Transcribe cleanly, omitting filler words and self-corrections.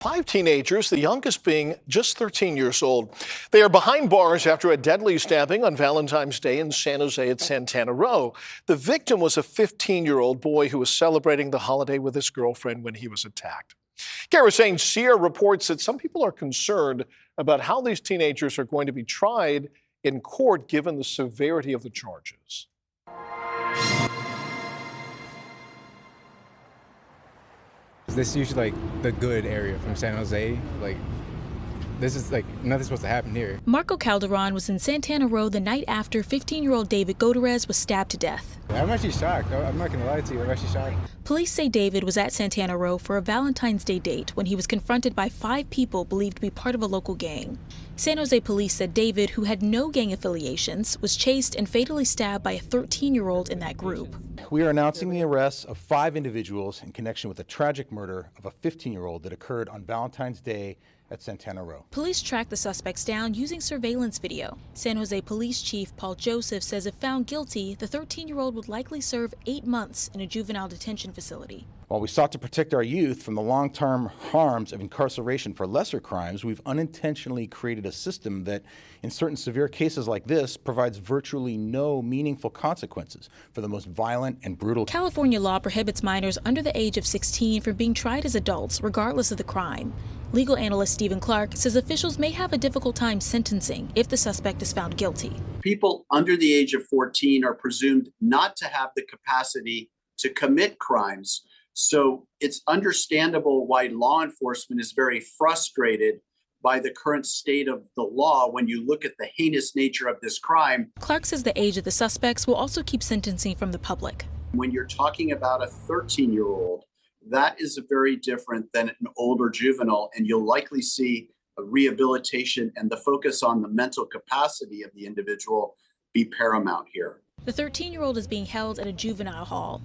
Five teenagers, the youngest being just 13 years old. They are behind bars after a deadly stabbing on Valentine's Day in San Jose at Santana Row. The victim was a 15-year-old boy who was celebrating the holiday with his girlfriend when he was attacked. Kara St. Cyr reports that some people are concerned about how these teenagers are going to be tried in court given the severity of the charges. This is usually the good area from San Jose. This is nothing's supposed to happen here. Marco Calderon was in Santana Row the night after 15-year-old David Gutierrez was stabbed to death. I'm actually shocked. I'm not gonna lie to you. I'm actually shocked. Police say David was at Santana Row for a Valentine's Day date when he was confronted by 5 people believed to be part of a local gang. San Jose police said David, who had no gang affiliations, was chased and fatally stabbed by a 13-year-old in that group. We are announcing the arrests of 5 individuals in connection with the tragic murder of a 15-year-old that occurred on Valentine's Day at Santana Row. Police tracked the suspects down using surveillance video. San Jose Police Chief Paul Joseph says if found guilty, the 13-year-old would likely serve 8 months in a juvenile detention facility. While we sought to protect our youth from the long-term harms of incarceration for lesser crimes, we've unintentionally created a system that, in certain severe cases like this, provides virtually no meaningful consequences for the most violent and brutal. California law prohibits minors under the age of 16 from being tried as adults, regardless of the crime. Legal analyst Stephen Clark says officials may have a difficult time sentencing if the suspect is found guilty. People under the age of 14 are presumed not to have the capacity to commit crimes. So it's understandable why law enforcement is very frustrated by the current state of the law when you look at the heinous nature of this crime. Clark says the age of the suspects will also keep sentencing from the public. When you're talking about a 13-year-old, that is very different than an older juvenile, and you'll likely see a rehabilitation and the focus on the mental capacity of the individual be paramount here. The 13-year-old is being held at a juvenile hall.